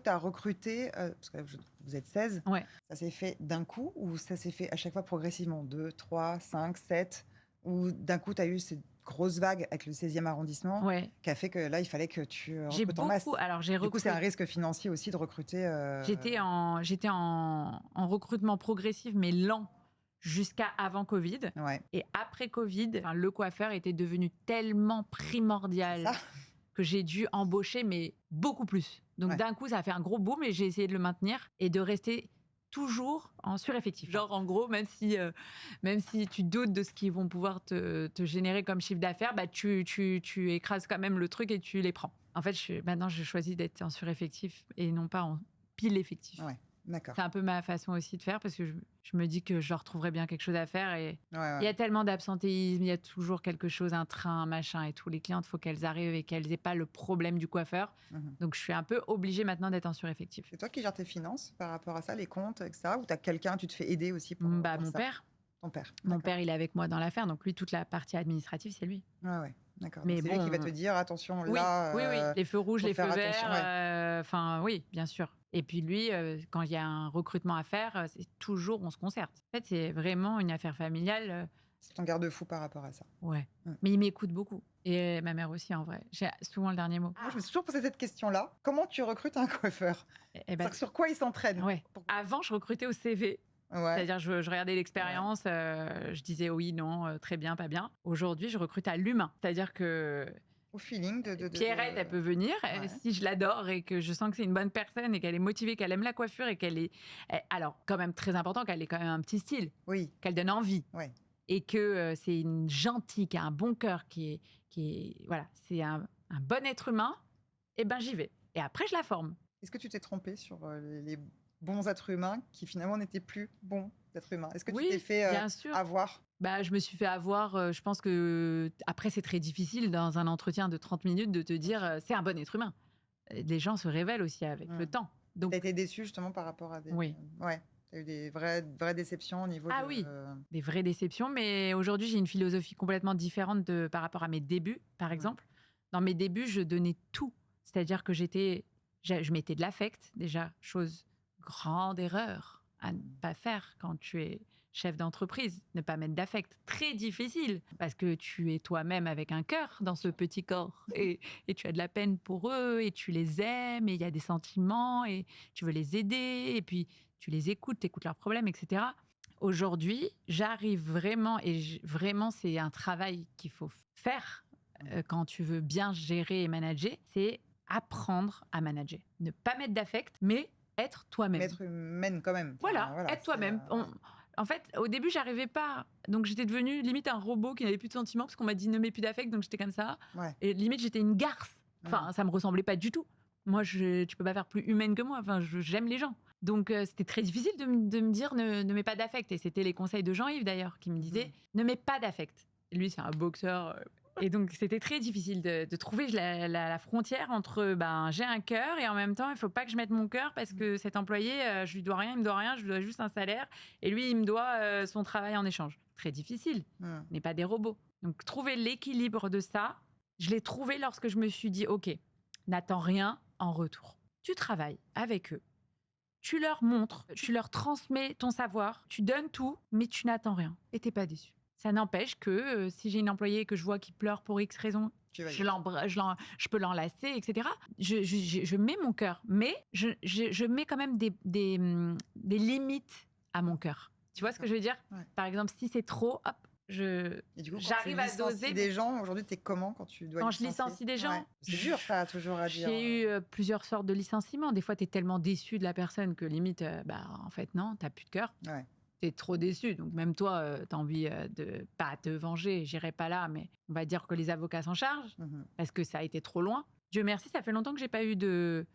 tu as recruté, parce que vous êtes 16, Ouais. ça s'est fait d'un coup ou ça s'est fait à chaque fois progressivement 2, 3, 5, 7 ou d'un coup, tu as eu cette grosse vague avec le 16e arrondissement Ouais. qui a fait que là, il fallait que tu J'ai recrutes en masse. beaucoup. Alors, j'ai Du coup, c'est un recruté. risque financier aussi de recruter. J'étais en recrutement progressif, mais lent, jusqu'à avant Covid. Ouais, Et après Covid, le coiffeur était devenu tellement c'est primordial ça. que j'ai dû embaucher, mais beaucoup plus. Donc Ouais. d'un coup, ça a fait un gros boom et j'ai essayé de le maintenir et de rester toujours en sureffectif. Genre, en gros, même si tu doutes de ce qu'ils vont pouvoir te générer comme chiffre d'affaires, bah, tu écrases quand même le truc et tu les prends. En fait, maintenant, je choisis d'être en sureffectif et non pas en pile effectif. Ouais, d'accord. C'est un peu ma façon aussi de faire parce que je me dis que je leur trouverais bien quelque chose à faire et Ouais, il y a tellement d'absentéisme, il y a toujours quelque chose, un train, un machin et tout. Les clientes, il faut qu'elles arrivent et qu'elles n'aient pas le problème du coiffeur. Mhm. Donc, je suis un peu obligée maintenant d'être en sureffectif. C'est toi qui gères tes finances par rapport à ça, les comptes, etc. Ou tu as quelqu'un, tu te fais aider aussi pour Mon ça. père. Ton père. Mon D'accord. père, il est avec moi dans l'affaire, donc lui, toute la partie administrative, c'est lui. Ouais, d'accord. Mais Donc, c'est lui qui va bon, te dire attention, oui, là, les feux rouges, faut les feux faire attention. Ouais. verts, enfin oui, bien sûr. Et puis lui, quand il y a un recrutement à faire, c'est toujours, on se concerte. En fait, c'est vraiment une affaire familiale. C'est ton garde-fou par rapport à ça. Ouais. Mm. Mais il m'écoute beaucoup. Et ma mère aussi, en vrai. J'ai souvent le dernier mot. Moi, je me suis toujours posé cette question-là. Comment tu recrutes un coiffeur? Eh ben, Sur quoi il s'entraîne? ouais. Avant, je recrutais au CV. Ouais. C'est-à-dire, je regardais l'expérience, je disais oui, non, très bien, pas bien. Aujourd'hui, je recrute à l'humain. C'est-à-dire que Au feeling de Pierrette, elle peut venir. Ouais. Si je l'adore et que je sens que c'est une bonne personne et qu'elle est motivée, qu'elle aime la coiffure et alors, quand même très important, qu'elle ait quand même un petit style, Oui. qu'elle donne envie. Ouais. Et que c'est une gentille, qui a un bon cœur, qui est voilà, c'est un bon être humain, et ben j'y vais. Et après, je la forme. Est-ce que tu t'es trompée sur les bons êtres humains qui finalement n'étaient plus bons êtres humains? Est-ce que tu t'es fait bien sûr. avoir? Bah, je me suis fait avoir. Je pense que après, c'est très difficile dans un entretien de 30 minutes de te dire c'est un bon être humain. Les gens se révèlent aussi avec le temps. Donc, tu as été déçue justement par rapport à des. Oui. Ouais. Tu as eu des vraies déceptions au niveau Ah de. oui, des vraies déceptions. Mais aujourd'hui, j'ai une philosophie complètement différente par rapport à mes débuts, par exemple. Dans mes débuts, je donnais tout. C'est-à-dire que je mettais de l'affect, déjà, grande erreur à ne pas faire quand tu es chef d'entreprise, ne pas mettre d'affect. Très difficile, parce que tu es toi-même avec un cœur dans ce petit corps, et tu as de la peine pour eux, et tu les aimes, et il y a des sentiments, et tu veux les aider, et puis tu les écoutes, t'écoutes leurs problèmes, etc. Aujourd'hui, j'arrive vraiment, vraiment c'est un travail qu'il faut faire quand tu veux bien gérer et manager, c'est apprendre à manager. Ne pas mettre d'affect, mais être toi-même. Être humaine quand même. Voilà, être toi-même. En fait, au début, j'arrivais pas. Donc, j'étais devenue limite un robot qui n'avait plus de sentiments parce qu'on m'a dit ne mets plus d'affect, donc j'étais comme ça. Ouais. Et limite, j'étais une garce. Enfin, ça me ressemblait pas du tout. Moi, tu peux pas faire plus humaine que moi. Enfin, j'aime les gens. Donc, c'était très difficile de me dire ne mets pas d'affect. Et c'était les conseils de Jean-Yves d'ailleurs qui me disaient ne mets pas d'affect. Lui, c'est un boxeur. Et donc, c'était très difficile de trouver la frontière entre j'ai un cœur et en même temps, il ne faut pas que je mette mon cœur parce que cet employé, je lui dois rien, il me doit rien, je lui dois juste un salaire et lui, il me doit son travail en échange. Très difficile. On n'est pas des robots. Donc, trouver l'équilibre de ça, je l'ai trouvé lorsque je me suis dit ok, n'attends rien en retour. Tu travailles avec eux. Tu leur montres, tu leur transmets ton savoir, tu donnes tout, mais tu n'attends rien et tu n'es pas déçu. Ça n'empêche que si j'ai une employée que je vois qui pleure pour X raison, je peux l'enlacer, etc. Je mets mon cœur, mais je mets quand même des limites à mon cœur. Tu vois ce que je veux dire ? Par exemple, si c'est trop, hop, Et du coup, j'arrive à doser. Des gens, aujourd'hui, t'es comment quand tu dois licencier ? Quand je licencie des gens, c'est dur, ça, toujours à dire. J'ai eu plusieurs sortes de licenciements. Des fois, tu es tellement déçu de la personne que limite, en fait, non, tu n'as plus de cœur. Ouais. Tu es trop déçu. Donc, même toi, tu as envie de pas te venger. J'irai pas là, mais on va dire que les avocats s'en chargent parce que ça a été trop loin. Dieu merci, ça fait longtemps que j'ai pas eu de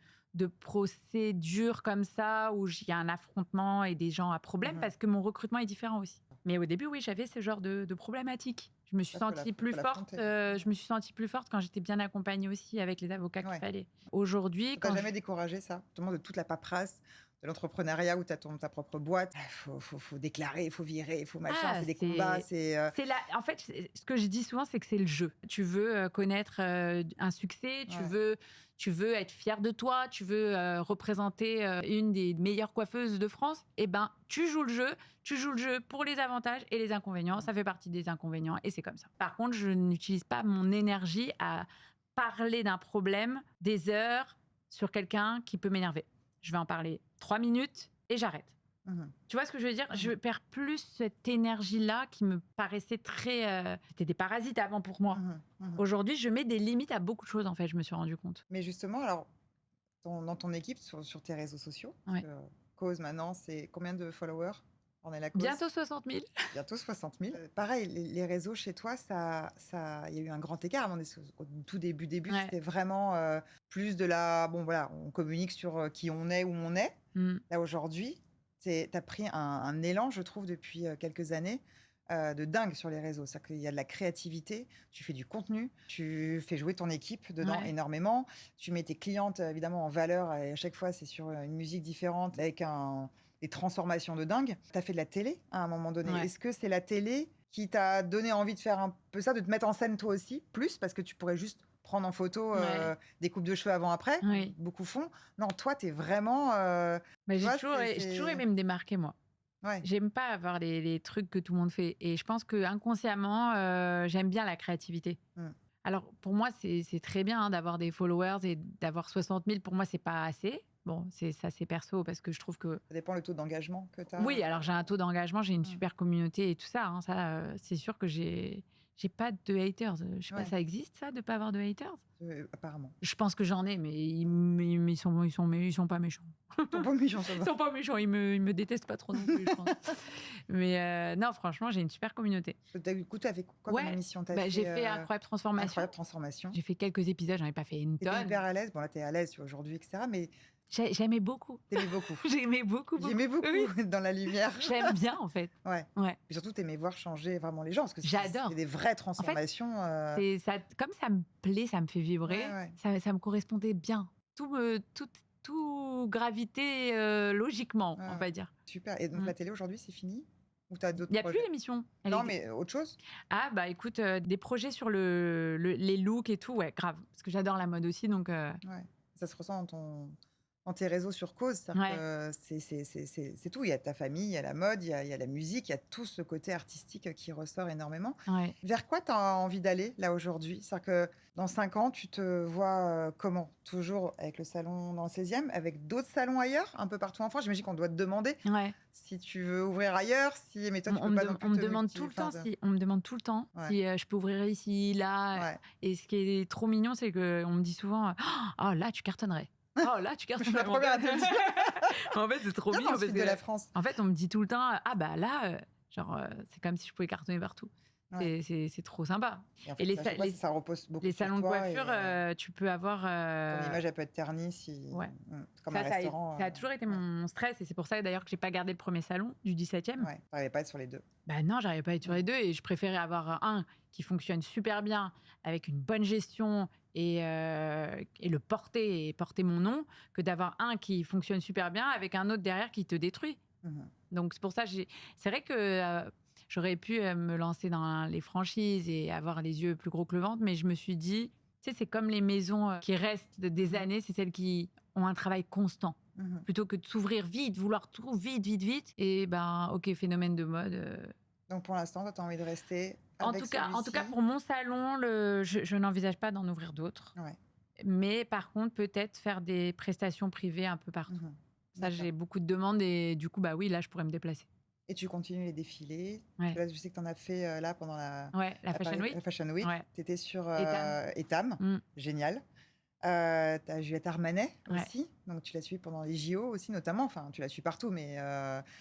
procédure comme ça où il y a un affrontement et des gens à problème parce que mon recrutement est différent aussi. Mais au début, oui, j'avais ce genre de problématique. Je me suis sentie plus forte. Je me suis sentie plus forte quand j'étais bien accompagnée aussi avec les avocats qu'il fallait. Aujourd'hui, t'as jamais découragé ça, justement, de toute la paperasse, de l'entrepreneuriat où tu as ta propre boîte. Il faut déclarer, il faut virer, il faut machin, Ah, c'est des combats, c'est la en fait, ce que je dis souvent, c'est que c'est le jeu. Tu veux, connaître, un succès, Ouais. tu veux être fier de toi, tu veux, représenter, une des meilleures coiffeuses de France, et ben, tu joues le jeu pour les avantages et les inconvénients. Ça fait partie des inconvénients et c'est comme ça. Par contre, je n'utilise pas mon énergie à parler d'un problème des heures sur quelqu'un qui peut m'énerver. Je vais en parler 3 minutes et j'arrête. Mmh. Tu vois ce que je veux dire? Mmh. Je perds plus cette énergie-là qui me paraissait très, c'était des parasites avant pour moi. Mmh. Mmh. Aujourd'hui, je mets des limites à beaucoup de choses, en fait, je me suis rendu compte. Mais justement, alors, dans ton équipe, sur tes réseaux sociaux, parce Ouais. que Cause maintenant, c'est combien de followers? On est la Cause? Bientôt 60 000. Bientôt 60 000. Pareil, les réseaux chez toi, il y a eu un grand écart. Au tout début, Ouais. c'était vraiment plus de la. Bon, voilà, on communique sur qui on est, où on est. Mmh. Là, aujourd'hui, tu as pris un élan, je trouve, depuis quelques années, de dingue sur les réseaux. C'est-à-dire qu'il y a de la créativité, tu fais du contenu, tu fais jouer ton équipe dedans Ouais. énormément, tu mets tes clientes évidemment en valeur et à chaque fois, c'est sur une musique différente avec des transformations de dingue. Tu as fait de la télé à un moment donné. Ouais. Est-ce que c'est la télé qui t'a donné envie de faire un peu ça, de te mettre en scène toi aussi, plus, parce que tu pourrais juste prendre en photo Ouais. des coupes de cheveux avant-après, comme Oui. beaucoup font. Non, toi, tu es vraiment. Mais Tu vois, j'ai toujours aimé me démarquer, moi. Ouais. J'aime pas avoir les trucs que tout le monde fait et je pense qu'inconsciemment, j'aime bien la créativité. Mm. Alors pour moi, c'est très bien, hein, d'avoir des followers et d'avoir 60 000. Pour moi, c'est pas assez. Bon, c'est perso parce que je trouve que Ça dépend le taux d'engagement que tu as. oui, alors j'ai un taux d'engagement, j'ai une super communauté et tout ça, hein, ça, c'est sûr que j'ai pas de haters. Je sais pas, Ouais. ça existe ça, de pas avoir de haters? Apparemment. Je pense que j'en ai, mais ils sont pas méchants. Ton beau méchant, ça Ils va. sont pas méchants, ils me détestent pas trop non plus, je pense. Mais non, franchement, j'ai une super communauté. Du coup, tu as fait quoi comme Ouais, émission? j'ai fait Incroyable Transformation. Incroyable Transformation. J'ai fait quelques épisodes, j'en ai pas fait une Tu étais tonne. hyper à l'aise. Bon, là, tu es à l'aise aujourd'hui, etc. Mais J'aimais beaucoup. tu aimais beaucoup. J'aimais beaucoup. J'aimais beaucoup Oui, dans la lumière. j'aime bien en fait. Ouais. Ouais. Et surtout, tu aimais voir changer vraiment les gens. Parce que J'adore. c'est des vraies transformations. C'est ça, comme ça me plaît, ça me fait vibrer, Ouais, ouais. ça me correspondait bien. Tout gravité logiquement, Ouais, on ouais. va dire. Super. Et donc, Mm. la télé aujourd'hui, c'est fini? Ou tu as d'autres Il n'y a plus projets? l'émission. Elle Non, est- mais autre chose? Ah bah écoute, des projets sur les looks et tout, ouais, grave. Parce que j'adore la mode aussi, donc Ouais. Ça se ressent dans tes réseaux sur Cause. C'est-à-dire ouais. que c'est tout. Il y a ta famille, il y a la mode, il y a la musique, il y a tout ce côté artistique qui ressort énormément. Ouais. Vers quoi tu as envie d'aller là aujourd'hui? C'est-à-dire que dans 5 ans, tu te vois comment? Toujours avec le salon dans le 16e, avec d'autres salons ailleurs, un peu partout en France? J'imagine qu'on doit te demander Ouais. si tu veux ouvrir ailleurs, mais toi, tu On peux me, pas dem- non plus on me te demande tout le temps on me demande tout le temps Ouais. si je peux ouvrir ici, là. Ouais. Et ce qui est trop mignon, c'est qu'on me dit souvent, oh là, tu cartonnerais. Oh là, tu Je suis cartonnerais. la première à te le dire. En fait, c'est trop Bien mignon. dans le Parce sud de que, la France. en fait, on me dit tout le temps, ah bah là, c'est comme si je pouvais cartonner partout. Ouais. C'est trop sympa. Et en fait, les à chaque sa- fois, les- ça repose beaucoup Les sur salons de toi et, coiffure, tu peux avoir. ton image, elle peut être ternie si. Ouais. Comme Ça, un ça a- restaurant. ça a toujours été ouais. mon stress et c'est pour ça d'ailleurs que j'ai pas gardé le premier salon du 17e. Ouais, t'arrivais pas à être sur les deux. Bah non, j'arrivais pas à être sur les deux et je préférais avoir un qui fonctionne super bien avec une bonne gestion et le porter mon nom que d'avoir un qui fonctionne super bien avec un autre derrière qui te détruit. Mhm. Donc c'est pour ça c'est vrai que j'aurais pu me lancer dans les franchises et avoir les yeux plus gros que le ventre, mais je me suis dit, tu sais, c'est comme les maisons qui restent des années, c'est celles qui ont un travail constant. Mhm. Plutôt que de s'ouvrir vite, vouloir tout vite. Et ben, ok, phénomène de mode. Donc pour l'instant, toi, tu as envie de rester En avec tout cas, celui-ci. pour mon salon, je n'envisage pas d'en ouvrir d'autres. Ouais. Mais par contre, peut-être faire des prestations privées un peu partout. Mhm. Ça, D'accord. j'ai beaucoup de demandes et du coup, bah oui, là, je pourrais me déplacer. Et tu continues les défilés. Ouais. Là, je sais que tu en as fait là pendant la Ouais, la Fashion Week. La Fashion Week. Ouais. Tu étais sur Etam. Etam. Mm. Génial. Tu as Juliette Armanet Ouais. aussi. Donc tu l'as suivi pendant les JO aussi, notamment. Enfin, tu l'as suivi partout, mais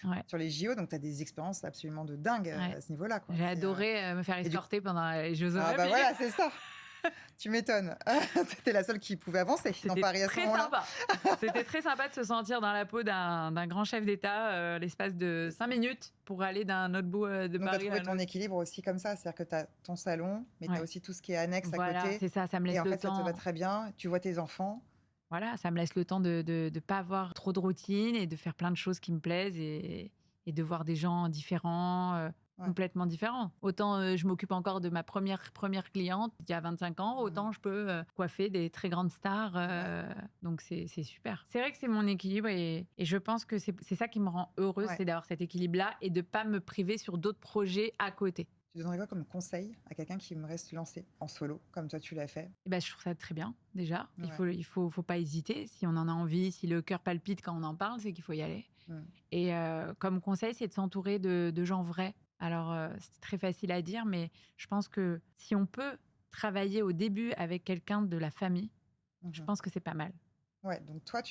Ouais. sur les JO. Donc tu as des expériences absolument de dingue Ouais. à ce niveau-là. Quoi. J'ai adoré me faire et du- escorter pendant les Jeux Ah Olympiques. bah voilà, c'est ça. Tu m'étonnes. C'était la seule qui pouvait avancer dans C'était Paris à ce très moment-là. sympa. C'était très sympa de se sentir dans la peau d'un grand chef d'État l'espace de 5 minutes pour aller d'un autre bout de Donc, tu as Paris à trouvé un ton autre. équilibre aussi comme ça. C'est-à-dire que tu as ton salon, mais tu as Ouais. aussi tout ce qui est annexe à Voilà, côté. c'est ça me laisse Et en le fait, ça te temps. va très bien. Tu vois tes enfants. Voilà, ça me laisse le temps de pas avoir trop de routine et de faire plein de choses qui me plaisent et de voir des gens différents, Ouais. complètement différents. Autant, je m'occupe encore de ma première cliente il y a 25 ans, Mmh. autant je peux, coiffer des très grandes stars, Ouais. donc c'est super. C'est vrai que c'est mon équilibre et je pense que c'est ça qui me rend heureuse, Ouais. c'est d'avoir cet équilibre-là et de pas me priver sur d'autres projets à côté. Tu donnerais quoi comme conseil à quelqu'un qui aimerait se lancer en solo, comme toi tu l'as fait? Et bah, je trouve ça très bien, déjà. Ouais. Il faut pas hésiter. Si on en a envie, si le cœur palpite quand on en parle, c'est qu'il faut y aller. Mmh. Et comme conseil, c'est de s'entourer de gens vrais. Alors, c'est très facile à dire, mais je pense que si on peut travailler au début avec quelqu'un de la famille, je Mmh. pense que c'est pas mal. Ouais, donc toi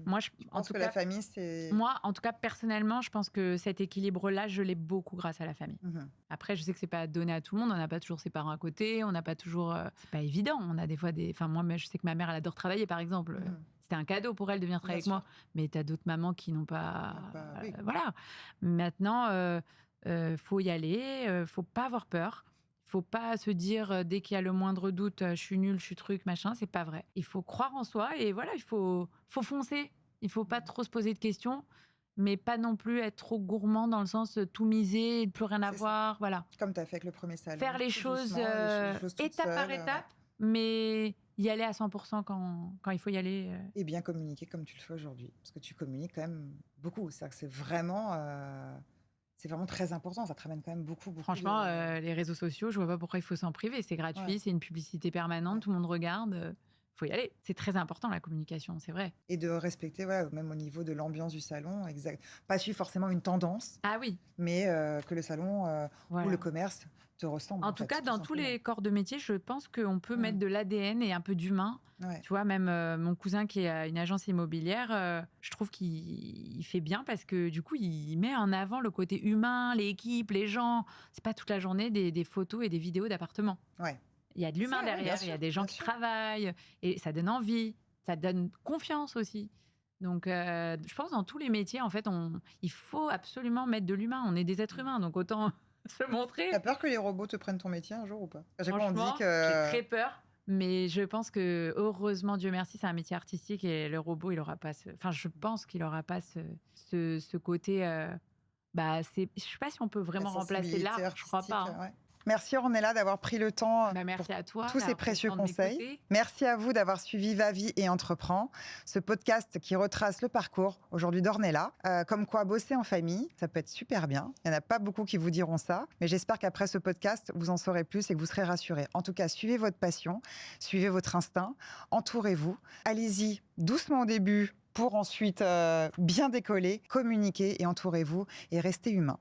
Moi, tu penses que la famille c'est en tout cas, personnellement, je pense que cet équilibre-là, je l'ai beaucoup grâce à la famille. mmh Après, je sais que c'est pas donné à tout le monde. On n'a pas toujours ses parents à côté. On n'a pas toujours. C'est pas évident. On a des fois des. Enfin, moi, je sais que ma mère, elle adore travailler, par exemple. Mmh. C'était un cadeau pour elle de venir Bien travailler avec sûr. moi. Mais tu as d'autres mamans qui n'ont pas. Ah bah, oui. Voilà. Maintenant, faut y aller. Faut pas avoir peur. Faut pas se dire dès qu'il y a le moindre doute, je suis nulle, je suis truc, machin. C'est pas vrai. Il faut croire en soi et voilà, faut foncer. Il faut pas Mmh. trop se poser de questions, mais pas non plus être trop gourmand dans le sens, tout miser et de plus rien C'est ça. avoir, voilà. Comme tu as fait avec le premier salon, Faire les tout choses, doucement, les choses toutes étape par seules, ouais. étape, mais y aller à 100 quand il faut y aller, Et bien communiquer comme tu le fais aujourd'hui. Parce que tu communiques quand même beaucoup. C'est-à-dire que c'est vraiment très important. Ça te ramène quand même beaucoup de franchement, les réseaux sociaux, je vois pas pourquoi il faut s'en priver. C'est ouais, gratuit, c'est une publicité permanente, ouais. tout le monde regarde, faut y aller. C'est très important la communication, c'est vrai. Et de respecter, ouais, même au niveau de l'ambiance du salon, exact. Pas suivre forcément une tendance, Ah oui, mais que le salon, ou le voilà. commerce te ressemble, En en tout fait, cas, tout dans tous simplement. les corps de métier, je pense qu'on peut mettre Mmh. de l'ADN et un peu d'humain. Ouais. Tu vois, même mon cousin qui a une agence immobilière, je trouve qu'il fait bien parce que du coup, il met en avant le côté humain, l'équipe, les gens. C'est pas toute la journée des photos et des vidéos d'appartements. Ouais. Il y a de Ça, l'humain ouais, bien derrière, il y a sûr, des gens bien qui sûr. travaillent et ça donne envie, ça donne confiance aussi. Donc, je pense dans tous les métiers, en fait, il faut absolument mettre de l'humain. On est des êtres Mmh. humains, donc autant se Tu montrer. peur que les robots te prennent ton métier un jour ou pas? À chaque fois, on dit Franchement, j'ai que très peur, mais je pense que heureusement, Dieu merci, c'est un métier artistique et le robot, il aura pas ce enfin, je pense qu'il aura pas ce côté, bah, je sais pas si on peut la vraiment remplacer sensibilité l'art, je crois pas, artistique, hein. ouais. Merci Ornella d'avoir pris le temps, Bah, pour merci à toi tous ces d'avoir pris le précieux temps de conseils. m'écouter. Merci à vous d'avoir suivi Va Vie et Entreprends, ce podcast qui retrace le parcours aujourd'hui d'Ornella. Comme quoi bosser en famille, ça peut être super bien. Il n'y en a pas beaucoup qui vous diront ça, mais j'espère qu'après ce podcast, vous en saurez plus et que vous serez rassurés. En tout cas, suivez votre passion, suivez votre instinct, entourez-vous. Allez-y doucement au début pour ensuite bien décoller, communiquer et entourez-vous et restez humain.